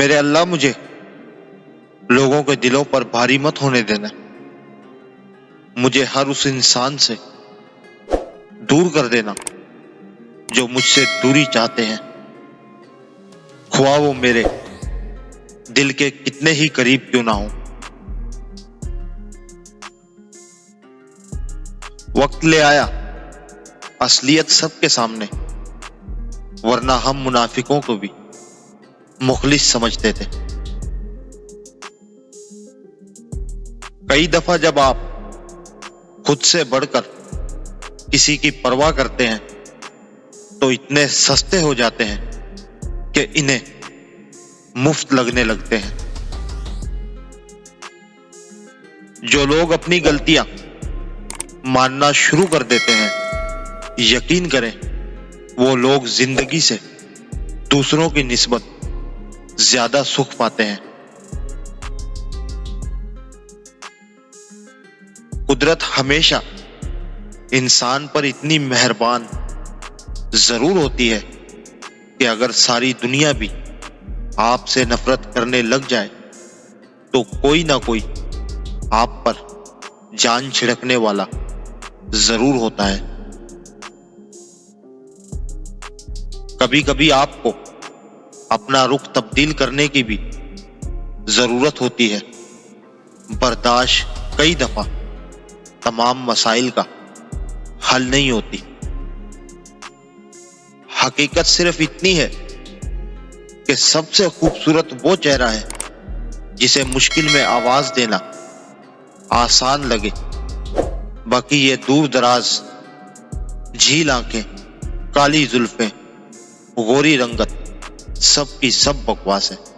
میرے اللہ مجھے لوگوں کے دلوں پر بھاری مت ہونے دینا، مجھے ہر اس انسان سے دور کر دینا جو مجھ سے دوری چاہتے ہیں، خواہ وہ میرے دل کے کتنے ہی قریب کیوں نہ ہوں۔ وقت لے آیا اصلیت سب کے سامنے، ورنہ ہم منافقوں کو بھی مخلص سمجھتے تھے۔ کئی دفعہ جب آپ خود سے بڑھ کر کسی کی پرواہ کرتے ہیں تو اتنے سستے ہو جاتے ہیں کہ انہیں مفت لگنے لگتے ہیں۔ جو لوگ اپنی غلطیاں ماننا شروع کر دیتے ہیں، یقین کریں وہ لوگ زندگی سے دوسروں کی نسبت زیادہ سکھ پاتے ہیں۔ قدرت ہمیشہ انسان پر اتنی مہربان ضرور ہوتی ہے کہ اگر ساری دنیا بھی آپ سے نفرت کرنے لگ جائے تو کوئی نہ کوئی آپ پر جان چھڑکنے والا ضرور ہوتا ہے۔ کبھی کبھی آپ کو اپنا رخ تبدیل کرنے کی بھی ضرورت ہوتی ہے۔ برداشت کئی دفعہ تمام مسائل کا حل نہیں ہوتی۔ حقیقت صرف اتنی ہے کہ سب سے خوبصورت وہ چہرہ ہے جسے مشکل میں آواز دینا آسان لگے، باقی یہ دور دراز جھیل آنکھیں، کالی زلفیں، گوری رنگت سب کی سب بکواس ہے۔